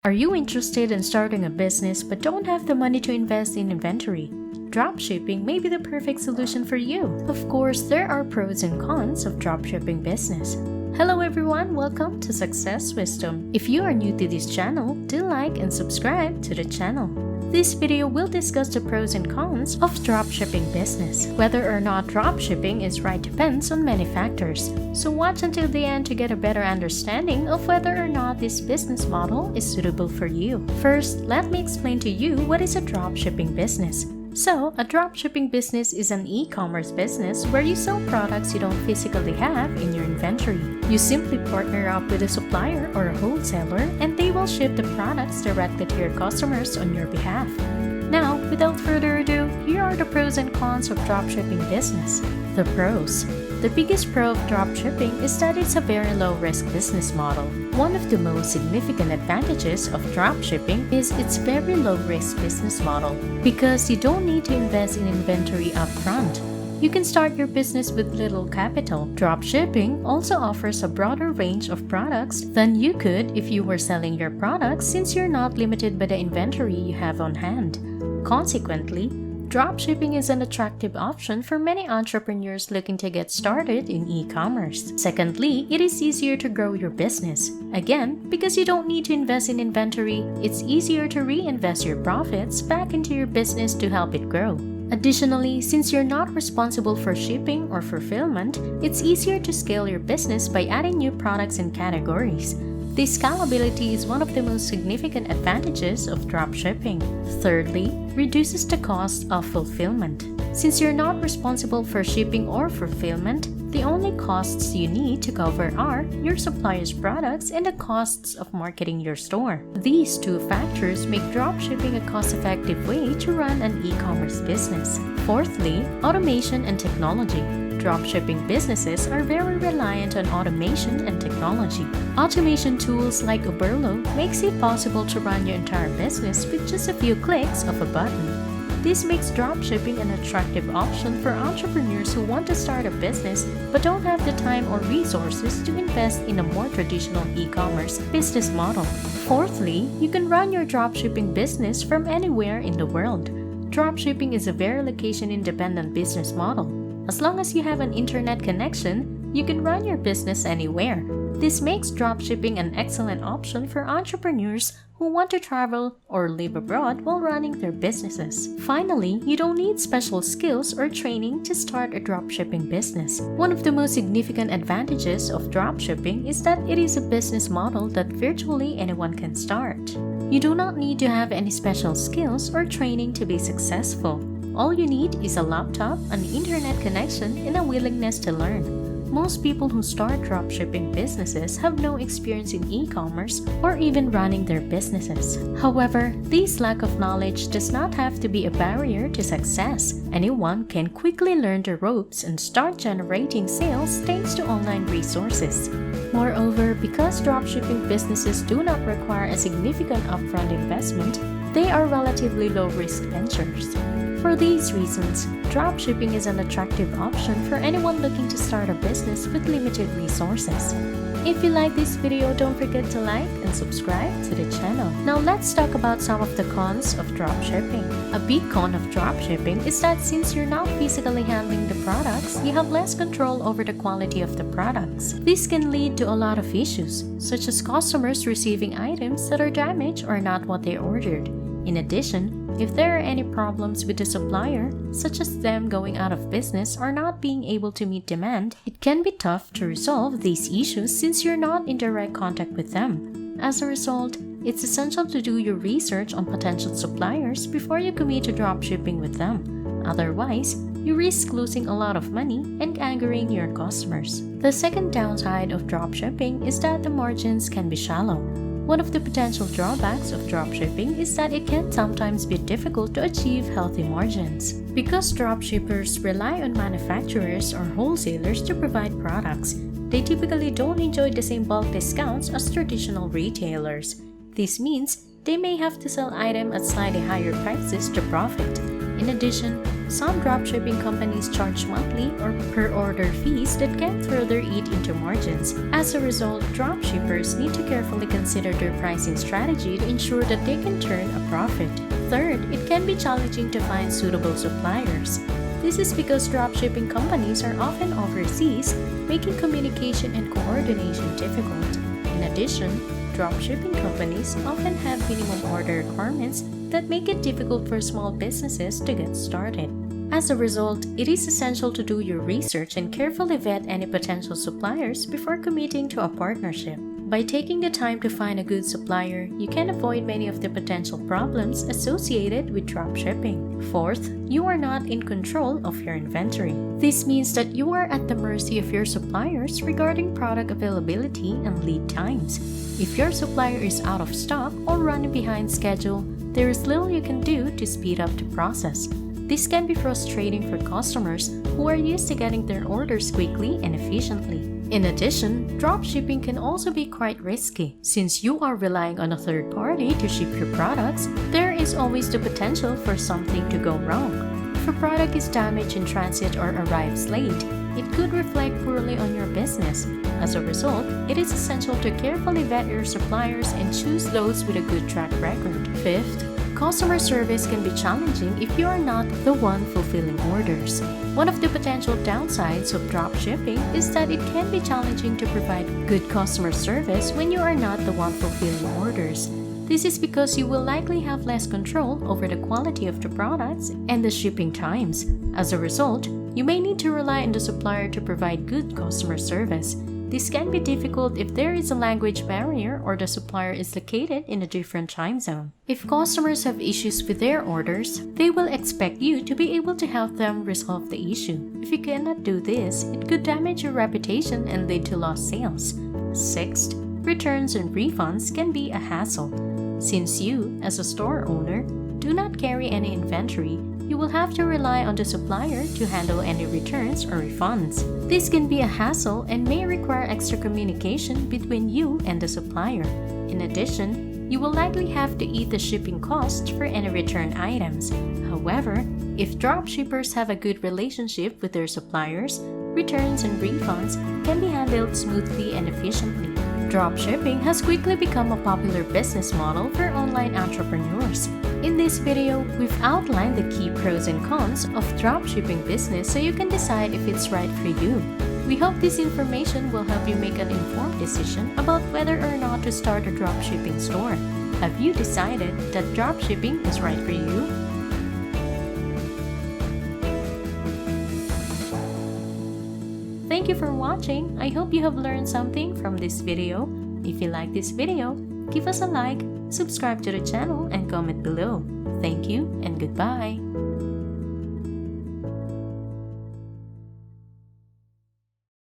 Are you interested in starting a business but don't have the money to invest in inventory? Dropshipping may be the perfect solution for you. Of course, there are pros and cons of dropshipping business. Hello everyone, welcome to Success Wisdom. If you are new to this channel, do like and subscribe to the channel. This video will discuss the pros and cons of dropshipping business. Whether or not dropshipping is right depends on many factors. So watch until the end to get a better understanding of whether or not this business model is suitable for you. First, let me explain to you what is a dropshipping business. So, a dropshipping business is an e-commerce business where you sell products you don't physically have in your inventory. You simply partner up with a supplier or a wholesaler and they will ship the products directly to your customers on your behalf. Now, without further ado, here are the pros and cons of dropshipping business. The pros. The biggest pro of dropshipping is that it's a very low-risk business model. One of the most significant advantages of dropshipping is its very low-risk business model because you don't need to invest in inventory upfront. You can start your business with little capital. Dropshipping also offers a broader range of products than you could if you were selling your products since you're not limited by the inventory you have on hand. Consequently, dropshipping is an attractive option for many entrepreneurs looking to get started in e-commerce. Secondly, it is easier to grow your business. Again, because you don't need to invest in inventory, it's easier to reinvest your profits back into your business to help it grow. Additionally, since you're not responsible for shipping or fulfillment, it's easier to scale your business by adding new products and categories. This scalability is one of the most significant advantages of dropshipping. Thirdly, reduces the cost of fulfillment. Since you're not responsible for shipping or fulfillment, the only costs you need to cover are your supplier's products and the costs of marketing your store. These two factors make dropshipping a cost-effective way to run an e-commerce business. Fourthly, automation and technology. Dropshipping businesses are very reliant on automation and technology. Automation tools like Oberlo makes it possible to run your entire business with just a few clicks of a button. This makes dropshipping an attractive option for entrepreneurs who want to start a business but don't have the time or resources to invest in a more traditional e-commerce business model. Fourthly, you can run your dropshipping business from anywhere in the world. Dropshipping is a very location-independent business model. As long as you have an internet connection, you can run your business anywhere. This makes dropshipping an excellent option for entrepreneurs who want to travel or live abroad while running their businesses. Finally, you don't need special skills or training to start a dropshipping business. One of the most significant advantages of dropshipping is that it is a business model that virtually anyone can start. You do not need to have any special skills or training to be successful. All you need is a laptop, an internet connection, and a willingness to learn. Most people who start dropshipping businesses have no experience in e-commerce or even running their businesses. However, this lack of knowledge does not have to be a barrier to success. Anyone can quickly learn the ropes and start generating sales thanks to online resources. Moreover, because dropshipping businesses do not require a significant upfront investment, they are relatively low-risk ventures. For these reasons, dropshipping is an attractive option for anyone looking to start a business with limited resources. If you like this video, don't forget to like and subscribe to the channel. Now let's talk about some of the cons of dropshipping. A big con of dropshipping is that since you're not physically handling the products, you have less control over the quality of the products. This can lead to a lot of issues, such as customers receiving items that are damaged or not what they ordered. In addition, if there are any problems with the supplier, such as them going out of business or not being able to meet demand, it can be tough to resolve these issues since you're not in direct contact with them. As a result, it's essential to do your research on potential suppliers before you commit to dropshipping with them. Otherwise, you risk losing a lot of money and angering your customers. The second downside of dropshipping is that the margins can be shallow. One of the potential drawbacks of dropshipping is that it can sometimes be difficult to achieve healthy margins. Because dropshippers rely on manufacturers or wholesalers to provide products, they typically don't enjoy the same bulk discounts as traditional retailers. This means they may have to sell items at slightly higher prices to profit. In addition, some dropshipping companies charge monthly or per order fees that can further eat into margins. As a result, dropshippers need to carefully consider their pricing strategy to ensure that they can turn a profit. Third, it can be challenging to find suitable suppliers. This is because dropshipping companies are often overseas, making communication and coordination difficult. In addition, dropshipping companies often have minimum order requirements that make it difficult for small businesses to get started. As a result, it is essential to do your research and carefully vet any potential suppliers before committing to a partnership. By taking the time to find a good supplier, you can avoid many of the potential problems associated with dropshipping. Fourth, you are not in control of your inventory. This means that you are at the mercy of your suppliers regarding product availability and lead times. If your supplier is out of stock or running behind schedule, there is little you can do to speed up the process. This can be frustrating for customers who are used to getting their orders quickly and efficiently. In addition, dropshipping can also be quite risky. Since you are relying on a third party to ship your products, there is always the potential for something to go wrong. If a product is damaged in transit or arrives late, it could reflect poorly on your business. As a result, it is essential to carefully vet your suppliers and choose those with a good track record. Fifth, customer service can be challenging if you are not the one fulfilling orders. One of the potential downsides of dropshipping is that it can be challenging to provide good customer service when you are not the one fulfilling orders. This is because you will likely have less control over the quality of the products and the shipping times. As a result, you may need to rely on the supplier to provide good customer service. This can be difficult if there is a language barrier or the supplier is located in a different time zone. If customers have issues with their orders, they will expect you to be able to help them resolve the issue. If you cannot do this, it could damage your reputation and lead to lost sales. Sixth, returns and refunds can be a hassle. Since you, as a store owner, do not carry any inventory, you will have to rely on the supplier to handle any returns or refunds. This can be a hassle and may require extra communication between you and the supplier. In addition, you will likely have to eat the shipping costs for any return items. However, if dropshippers have a good relationship with their suppliers, returns and refunds can be handled smoothly and efficiently. Dropshipping has quickly become a popular business model for online entrepreneurs. In this video, we've outlined the key pros and cons of dropshipping business so you can decide if it's right for you. We hope this information will help you make an informed decision about whether or not to start a dropshipping store. Have you decided that dropshipping is right for you? Thank you for watching. I hope you have learned something from this video. If you like this video, give us a like, subscribe to the channel, and comment below. Thank you and goodbye.